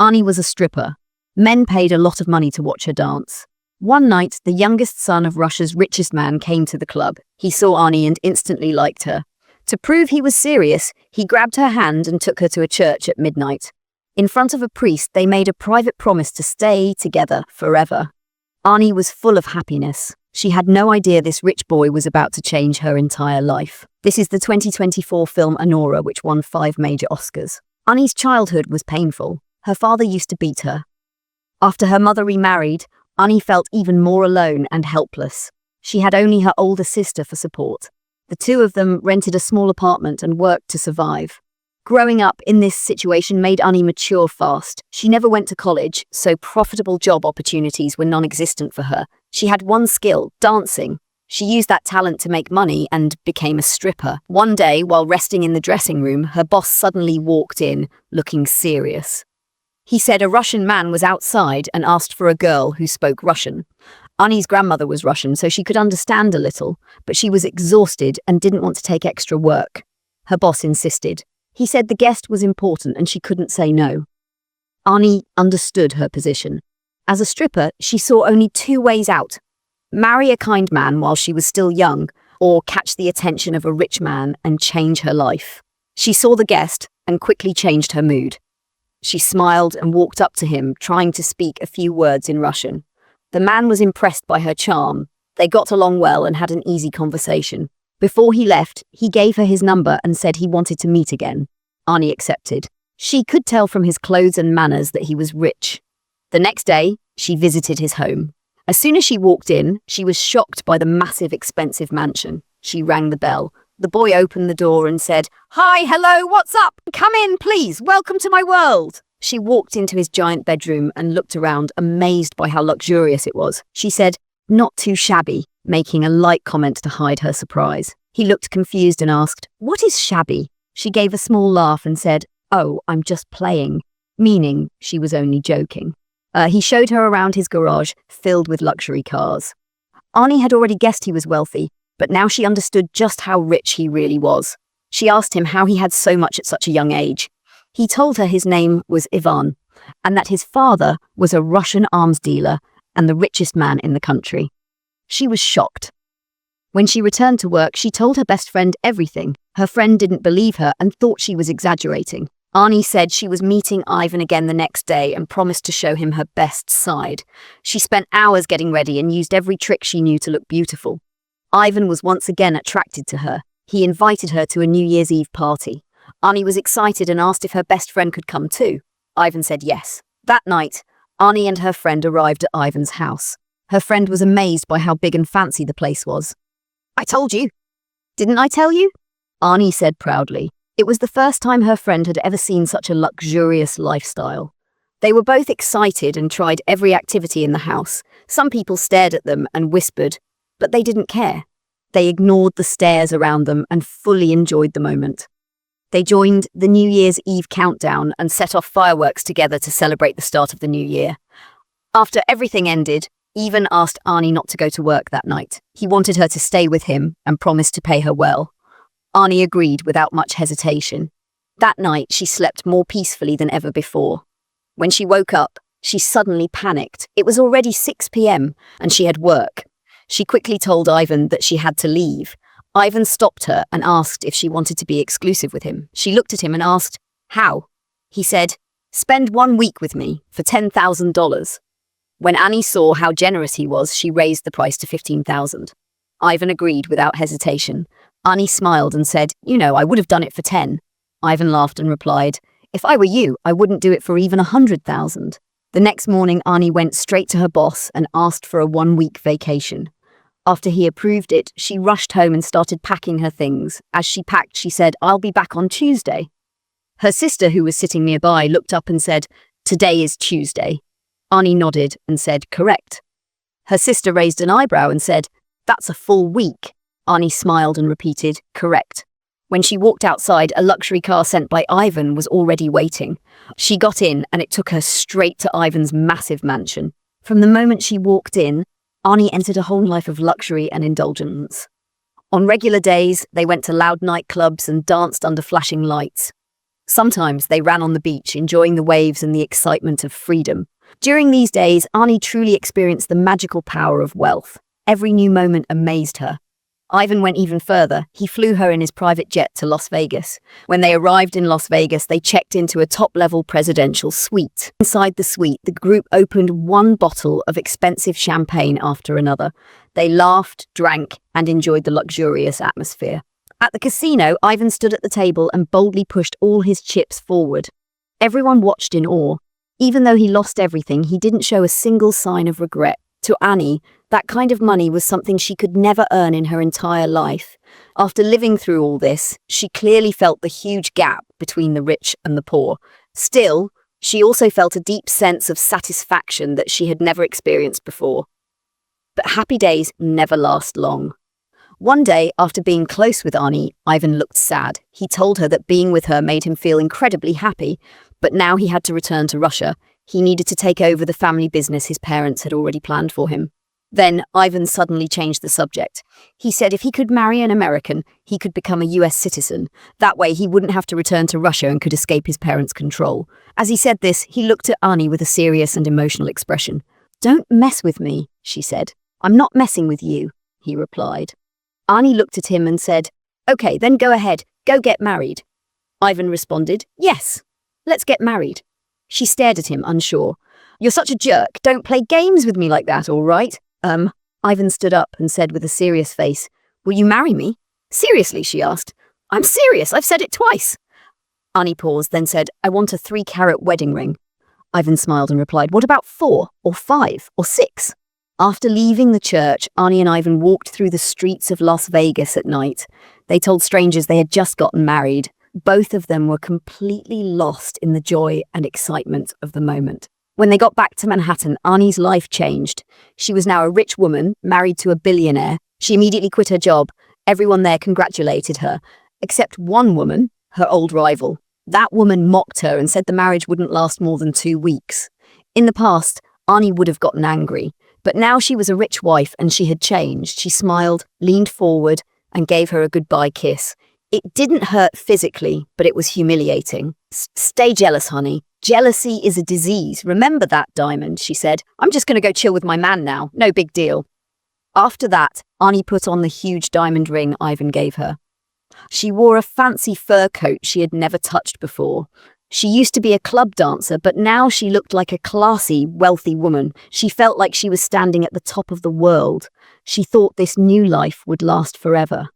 Arnie was a stripper. Men paid a lot of money to watch her dance. One night, the youngest son of Russia's richest man came to the club. He saw Arnie and instantly liked her. To prove he was serious, he grabbed her hand and took her to a church at midnight. In front of a priest, they made a private promise to stay together forever. Arnie was full of happiness. She had no idea this rich boy was about to change her entire life. This is the 2024 film Anora, which won 5 major Oscars. Arnie's childhood was painful. Her father used to beat her. After her mother remarried, Arnie felt even more alone and helpless. She had only her older sister for support. The two of them rented a small apartment and worked to survive. Growing up in this situation made Arnie mature fast. She never went to college, so profitable job opportunities were non-existent for her. She had one skill, dancing. She used that talent to make money and became a stripper. One day, while resting in the dressing room, her boss suddenly walked in, looking serious. He said a Russian man was outside and asked for a girl who spoke Russian. Arnie's grandmother was Russian, so she could understand a little, but she was exhausted and didn't want to take extra work. Her boss insisted. He said the guest was important and she couldn't say no. Arnie understood her position. As a stripper, she saw only 2 ways out: marry a kind man while she was still young, or catch the attention of a rich man and change her life. She saw the guest and quickly changed her mood. She smiled and walked up to him, trying to speak a few words in Russian. The man was impressed by her charm. They got along well and had an easy conversation. Before he left, he gave her his number and said he wanted to meet again. Arnie accepted. She could tell from his clothes and manners that he was rich. The next day, she visited his home. As soon as she walked in, she was shocked by the massive, expensive mansion. She rang the bell. The boy opened the door and said, "Hi, hello, what's up? Come in, please. Welcome to my world." She walked into his giant bedroom and looked around, amazed by how luxurious it was. She said, "Not too shabby," making a light comment to hide her surprise. He looked confused and asked, "What is shabby?" She gave a small laugh and said, "Oh, I'm just playing," meaning she was only joking. He showed her around his garage, filled with luxury cars. Arnie had already guessed he was wealthy, but now she understood just how rich he really was. She asked him how he had so much at such a young age. He told her his name was Ivan, and that his father was a Russian arms dealer and the richest man in the country. She was shocked. When she returned to work, she told her best friend everything. Her friend didn't believe her and thought she was exaggerating. Arnie said she was meeting Ivan again the next day and promised to show him her best side. She spent hours getting ready and used every trick she knew to look beautiful. Ivan was once again attracted to her. He invited her to a New Year's Eve party. Arnie was excited and asked if her best friend could come too. Ivan said yes. That night, Arnie and her friend arrived at Ivan's house. Her friend was amazed by how big and fancy the place was. "I told you. Didn't I tell you?" Arnie said proudly. It was the first time her friend had ever seen such a luxurious lifestyle. They were both excited and tried every activity in the house. Some people stared at them and whispered, but they didn't care. They ignored the stares around them and fully enjoyed the moment. They joined the New Year's Eve countdown and set off fireworks together to celebrate the start of the new year. After everything ended, Ivan asked Arnie not to go to work that night. He wanted her to stay with him and promised to pay her well. Arnie agreed without much hesitation. That night, she slept more peacefully than ever before. When she woke up, she suddenly panicked. It was already 6 p.m. and she had work. She quickly told Ivan that she had to leave. Ivan stopped her and asked if she wanted to be exclusive with him. She looked at him and asked, "How?" He said, "Spend 1 week with me for $10,000. When Annie saw how generous he was, she raised the price to $15,000. Ivan agreed without hesitation. Arnie smiled and said, "You know, I would have done it for 10. Ivan laughed and replied, "If I were you, I wouldn't do it for even 100,000. The next morning, Arnie went straight to her boss and asked for a 1-week vacation. After he approved it, she rushed home and started packing her things. As she packed, she said, "I'll be back on Tuesday." Her sister, who was sitting nearby, looked up and said, "Today is Tuesday." Arnie nodded and said, "Correct." Her sister raised an eyebrow and said, "That's a full week." Arnie smiled and repeated, "Correct." When she walked outside, a luxury car sent by Ivan was already waiting. She got in and it took her straight to Ivan's massive mansion. From the moment she walked in, Arnie entered a whole life of luxury and indulgence. On regular days, they went to loud nightclubs and danced under flashing lights. Sometimes they ran on the beach, enjoying the waves and the excitement of freedom. During these days, Arnie truly experienced the magical power of wealth. Every new moment amazed her. Ivan went even further. He flew her in his private jet to Las Vegas. When they arrived in Las Vegas, they checked into a top-level presidential suite. Inside the suite, the group opened one bottle of expensive champagne after another. They laughed, drank, and enjoyed the luxurious atmosphere. At the casino, Ivan stood at the table and boldly pushed all his chips forward. Everyone watched in awe. Even though he lost everything, he didn't show a single sign of regret. To Annie, that kind of money was something she could never earn in her entire life. After living through all this, she clearly felt the huge gap between the rich and the poor. Still, she also felt a deep sense of satisfaction that she had never experienced before. But happy days never last long. One day, after being close with Arnie, Ivan looked sad. He told her that being with her made him feel incredibly happy, but now he had to return to Russia. He needed to take over the family business his parents had already planned for him. Then Ivan suddenly changed the subject. He said if he could marry an American, he could become a US citizen. That way he wouldn't have to return to Russia and could escape his parents' control. As he said this, he looked at Arnie with a serious and emotional expression. "Don't mess with me," she said. "I'm not messing with you," he replied. Arnie looked at him and said, "Okay, then go ahead, go get married." Ivan responded, "Yes, let's get married." She stared at him, unsure. "You're such a jerk. Don't play games with me like that, all right?" Ivan stood up and said with a serious face, "Will you marry me?" "Seriously?" she asked. "I'm serious. I've said it twice." Arnie paused, then said, "I want a 3-carat wedding ring." Ivan smiled and replied, "What about 4 or 5 or 6? After leaving the church, Arnie and Ivan walked through the streets of Las Vegas at night. They told strangers they had just gotten married. Both of them were completely lost in the joy and excitement of the moment. When they got back to Manhattan, Arnie's life changed. She was now a rich woman, married to a billionaire. She immediately quit her job. Everyone there congratulated her, except one woman, her old rival. That woman mocked her and said the marriage wouldn't last more than 2 weeks. In the past, Arnie would have gotten angry, but now she was a rich wife and she had changed. She smiled, leaned forward, and gave her a goodbye kiss. It didn't hurt physically, but it was humiliating. "Stay jealous, honey. Jealousy is a disease. Remember that, Diamond," she said. "I'm just going to go chill with my man now. No big deal." After that, Arnie put on the huge diamond ring Ivan gave her. She wore a fancy fur coat she had never touched before. She used to be a club dancer, but now she looked like a classy, wealthy woman. She felt like she was standing at the top of the world. She thought this new life would last forever.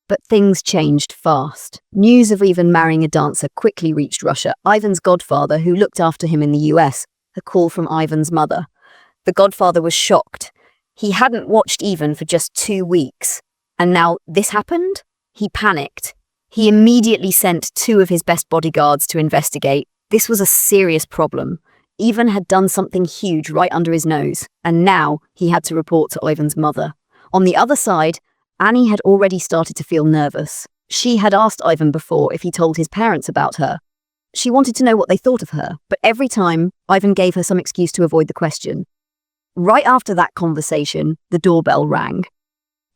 But things changed fast. News of Ivan marrying a dancer quickly reached Russia. Ivan's godfather, who looked after him in the US, had called from Ivan's mother. The godfather was shocked. He hadn't watched Ivan for just 2 weeks. And now this happened? He panicked. He immediately sent 2 of his best bodyguards to investigate. This was a serious problem. Ivan had done something huge right under his nose, and now he had to report to Ivan's mother. On the other side, Annie had already started to feel nervous. She had asked Ivan before if he told his parents about her. She wanted to know what they thought of her, but every time, Ivan gave her some excuse to avoid the question. Right after that conversation, the doorbell rang.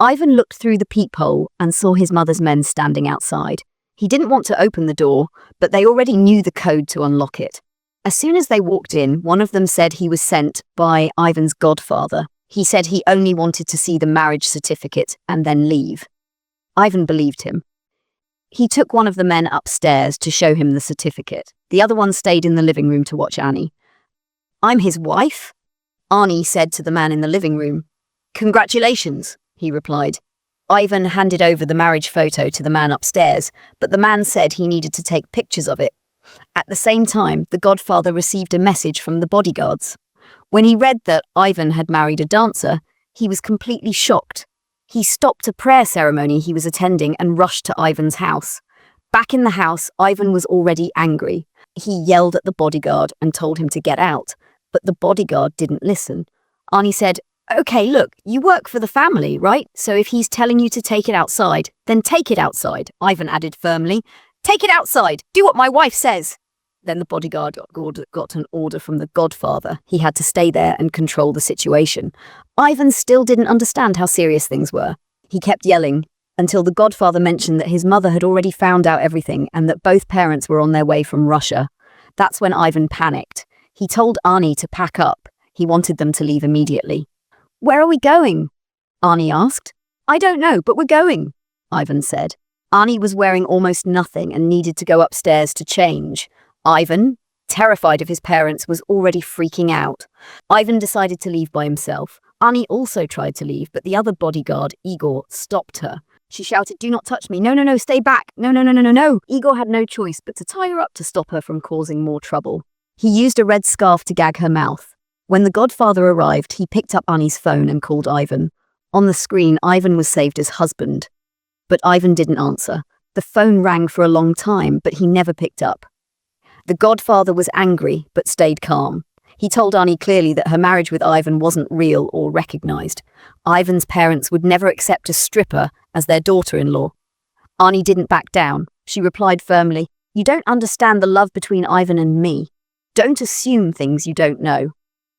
Ivan looked through the peephole and saw his mother's men standing outside. He didn't want to open the door, but they already knew the code to unlock it. As soon as they walked in, one of them said he was sent by Ivan's godfather. He said he only wanted to see the marriage certificate and then leave. Ivan believed him. He took one of the men upstairs to show him the certificate. The other one stayed in the living room to watch Annie. "I'm his wife?" Arnie said to the man in the living room. "Congratulations," he replied. Ivan handed over the marriage photo to the man upstairs, but the man said he needed to take pictures of it. At the same time, the godfather received a message from the bodyguards. When he read that Ivan had married a dancer, he was completely shocked. He stopped a prayer ceremony he was attending and rushed to Ivan's house. Back in the house, Ivan was already angry. He yelled at the bodyguard and told him to get out, but the bodyguard didn't listen. Arnie said, "Okay, look, you work for the family, right? So if he's telling you to take it outside, then take it outside," Ivan added firmly. "Take it outside! Do what my wife says!" Then the bodyguard got an order from the godfather. He had to stay there and control the situation. Ivan still didn't understand how serious things were. He kept yelling until the godfather mentioned that his mother had already found out everything and that both parents were on their way from Russia. That's when Ivan panicked. He told Arnie to pack up. He wanted them to leave immediately. "Where are we going?" Arnie asked. "I don't know, but we're going," Ivan said. Arnie was wearing almost nothing and needed to go upstairs to change. Ivan, terrified of his parents, was already freaking out. Ivan decided to leave by himself. Arnie also tried to leave, but the other bodyguard, Igor, stopped her. She shouted, "Do not touch me. No, no, no, no, stay back. No, no, no, no, no, no." Igor had no choice but to tie her up to stop her from causing more trouble. He used a red scarf to gag her mouth. When the godfather arrived, he picked up Arnie's phone and called Ivan. On the screen, Ivan was saved as husband. But Ivan didn't answer. The phone rang for a long time, but he never picked up. The godfather was angry, but stayed calm. He told Arnie clearly that her marriage with Ivan wasn't real or recognized. Ivan's parents would never accept a stripper as their daughter-in-law. Arnie didn't back down. She replied firmly, "You don't understand the love between Ivan and me. Don't assume things you don't know."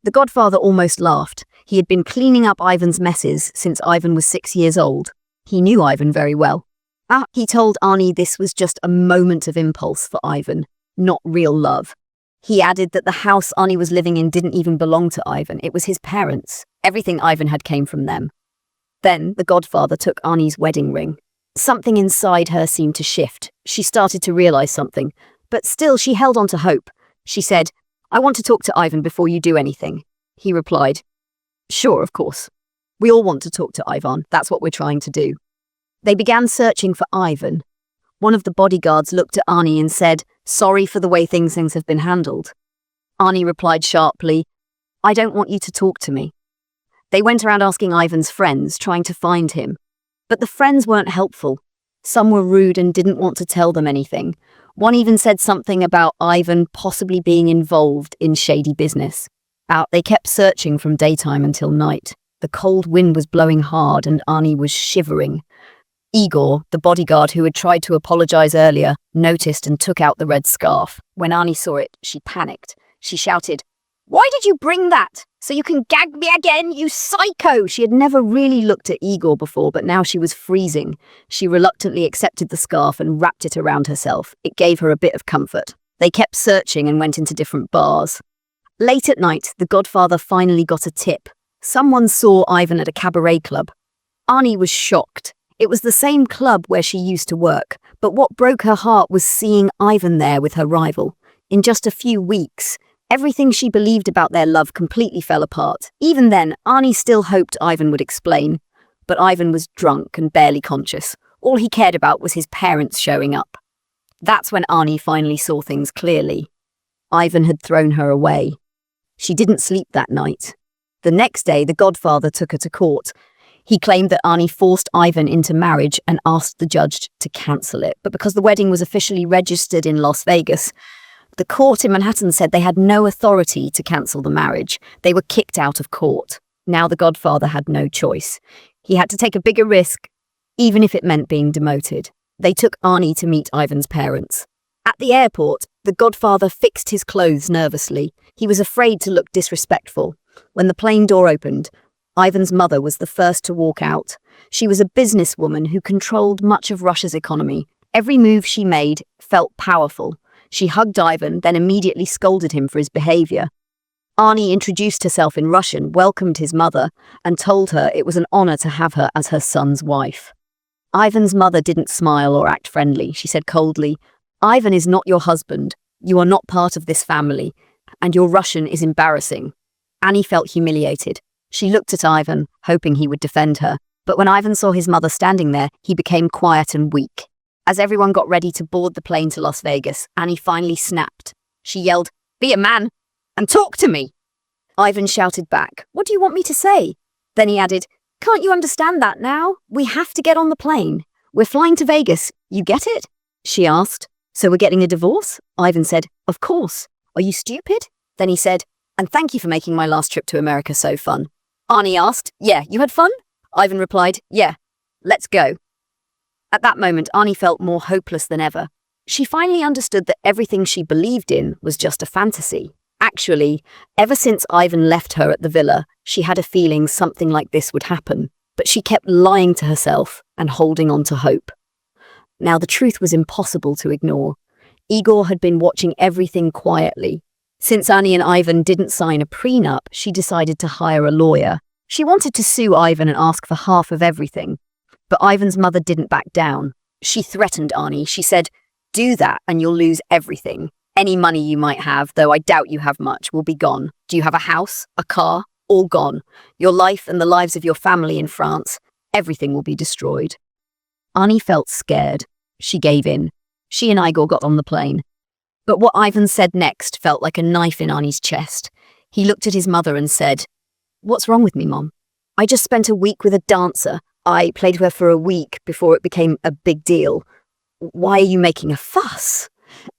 The godfather almost laughed. He had been cleaning up Ivan's messes since Ivan was 6 years old. He knew Ivan very well. He told Arnie this was just a moment of impulse for Ivan, not real love. He added that the house Arnie was living in didn't even belong to Ivan. It was his parents. Everything Ivan had came from them. Then the godfather took Arnie's wedding ring. Something inside her seemed to shift. She started to realize something, but still she held on to hope. She said, "I want to talk to Ivan before you do anything." He replied, "Sure, of course. We all want to talk to Ivan. That's what we're trying to do." They began searching for Ivan. One of the bodyguards looked at Arnie and said, "Sorry for the way things have been handled." Arnie replied sharply, "I don't want you to talk to me." They went around asking Ivan's friends, trying to find him. But the friends weren't helpful. Some were rude and didn't want to tell them anything. One even said something about Ivan possibly being involved in shady business. They kept searching from daytime until night. The cold wind was blowing hard and Arnie was shivering. Igor, the bodyguard who had tried to apologize earlier, noticed and took out the red scarf. When Arnie saw it, she panicked. She shouted, "Why did you bring that? So you can gag me again, you psycho!" She had never really looked at Igor before, but now she was freezing. She reluctantly accepted the scarf and wrapped it around herself. It gave her a bit of comfort. They kept searching and went into different bars. Late at night, the godfather finally got a tip. Someone saw Ivan at a cabaret club. Arnie was shocked. It was the same club where she used to work, but what broke her heart was seeing Ivan there with her rival. In just a few weeks, everything she believed about their love completely fell apart. Even then, Arnie still hoped Ivan would explain. But Ivan was drunk and barely conscious. All he cared about was his parents showing up. That's when Arnie finally saw things clearly. Ivan had thrown her away. She didn't sleep that night. The next day, the godfather took her to court. He claimed that Arnie forced Ivan into marriage and asked the judge to cancel it. But because the wedding was officially registered in Las Vegas, the court in Manhattan said they had no authority to cancel the marriage. They were kicked out of court. Now the godfather had no choice. He had to take a bigger risk, even if it meant being demoted. They took Arnie to meet Ivan's parents. At the airport, the godfather fixed his clothes nervously. He was afraid to look disrespectful. When the plane door opened, Ivan's mother was the first to walk out. She was a businesswoman who controlled much of Russia's economy. Every move she made felt powerful. She hugged Ivan, then immediately scolded him for his behavior. Arnie introduced herself in Russian, welcomed his mother, and told her it was an honor to have her as her son's wife. Ivan's mother didn't smile or act friendly. She said coldly, "Ivan is not your husband. You are not part of this family, and your Russian is embarrassing." Annie felt humiliated. She looked at Ivan, hoping he would defend her. But when Ivan saw his mother standing there, he became quiet and weak. As everyone got ready to board the plane to Las Vegas, Annie finally snapped. She yelled, "Be a man and talk to me!" Ivan shouted back, "What do you want me to say?" Then he added, "Can't you understand that now? We have to get on the plane. We're flying to Vegas. You get it?" She asked, "So we're getting a divorce?" Ivan said, "Of course. Are you stupid?" Then he said, "And thank you for making my last trip to America so fun." Arnie asked, "Yeah, you had fun?" Ivan replied, "Yeah, let's go." At that moment, Arnie felt more hopeless than ever. She finally understood that everything she believed in was just a fantasy. Actually, ever since Ivan left her at the villa, she had a feeling something like this would happen. but she kept lying to herself and holding on to hope. Now the truth was impossible to ignore. Igor had been watching everything quietly. Since Annie and Ivan didn't sign a prenup, she decided to hire a lawyer. She wanted to sue Ivan and ask for half of everything. But Ivan's mother didn't back down. She threatened Annie. She said, "Do that and you'll lose everything. Any money you might have, though I doubt you have much, will be gone. Do you have a house, a car? All gone. Your life and the lives of your family in France, everything will be destroyed." Annie felt scared. She gave in. She and Igor got on the plane. But what Ivan said next felt like a knife in Annie's chest. He looked at his mother and said, "What's wrong with me, Mom? I just spent a week with a dancer. I played with her for a week before it became a big deal. Why are you making a fuss?"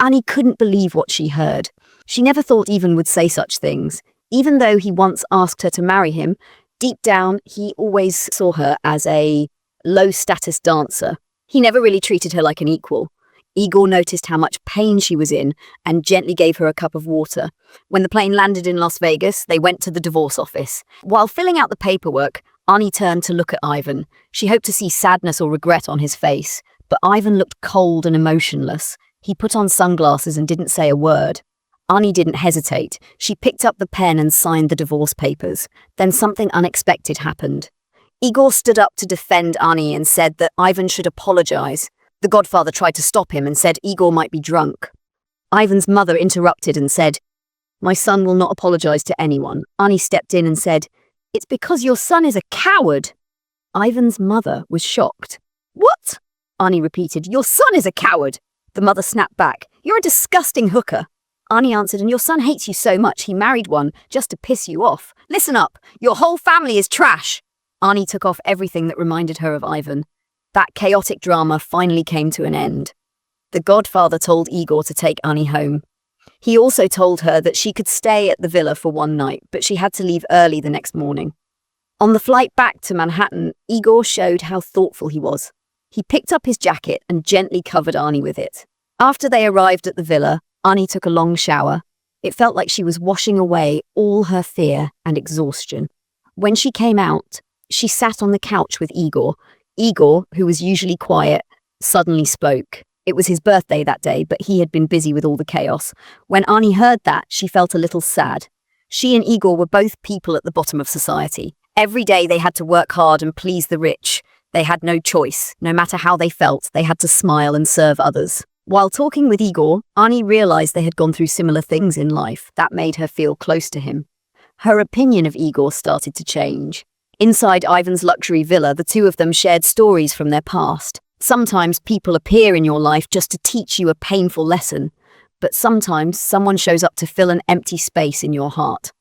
Annie couldn't believe what she heard. She never thought Ivan would say such things. Even though he once asked her to marry him, deep down he always saw her as a low-status dancer. He never really treated her like an equal. Igor noticed how much pain she was in and gently gave her a cup of water. When the plane landed in Las Vegas, they went to the divorce office. While filling out the paperwork, Annie turned to look at Ivan. She hoped to see sadness or regret on his face, but Ivan looked cold and emotionless. He put on sunglasses and didn't say a word. Annie didn't hesitate. She picked up the pen and signed the divorce papers. Then something unexpected happened. Igor stood up to defend Annie and said that Ivan should apologize. The godfather tried to stop him and said Igor might be drunk. Ivan's mother interrupted and said, "My son will not apologize to anyone." Annie stepped in and said, "It's because your son is a coward." Ivan's mother was shocked. "What?" Annie repeated. "Your son is a coward." The mother snapped back. "You're a disgusting hooker." Annie answered, "And your son hates you so much he married one just to piss you off. Listen up, your whole family is trash." Annie took off everything that reminded her of Ivan. That chaotic drama finally came to an end. The godfather told Igor to take Annie home. He also told her that she could stay at the villa for one night, but she had to leave early the next morning. On the flight back to Manhattan, Igor showed how thoughtful he was. He picked up his jacket and gently covered Annie with it. After they arrived at the villa, Annie took a long shower. It felt like she was washing away all her fear and exhaustion. When she came out, she sat on the couch with Igor. Igor, who was usually quiet, suddenly spoke. It was his birthday that day, but he had been busy with all the chaos. When Annie heard that, she felt a little sad. She and Igor were both people at the bottom of society. Every day they had to work hard and please the rich. They had no choice. No matter how they felt, they had to smile and serve others. While talking with Igor, Annie realized they had gone through similar things in life. That made her feel close to him. Her opinion of Igor started to change. Inside Ivan's luxury villa, the two of them shared stories from their past. Sometimes people appear in your life just to teach you a painful lesson, but sometimes someone shows up to fill an empty space in your heart.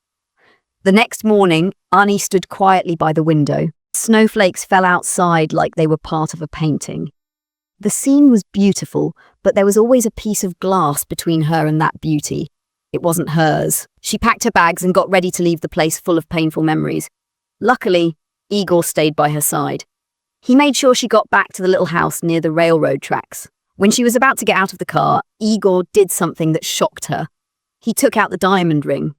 The next morning, Annie stood quietly by the window. Snowflakes fell outside like they were part of a painting. The scene was beautiful, but there was always a piece of glass between her and that beauty. It wasn't hers. She packed her bags and got ready to leave the place full of painful memories. Luckily, Igor stayed by her side. He made sure she got back to the little house near the railroad tracks. When she was about to get out of the car, Igor did something that shocked her. He took out the diamond ring.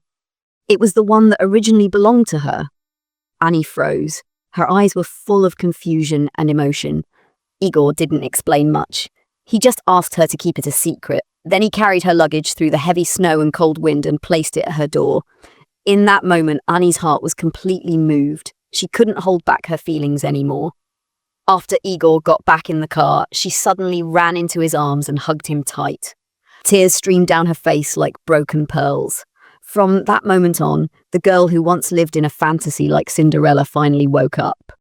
It was the one that originally belonged to her. Annie froze. Her eyes were full of confusion and emotion. Igor didn't explain much. He just asked her to keep it a secret. Then he carried her luggage through the heavy snow and cold wind and placed it at her door. In that moment, Annie's heart was completely moved. She couldn't hold back her feelings anymore. After Igor got back in the car, she suddenly ran into his arms and hugged him tight. Tears streamed down her face like broken pearls. From that moment on, the girl who once lived in a fantasy like Cinderella finally woke up.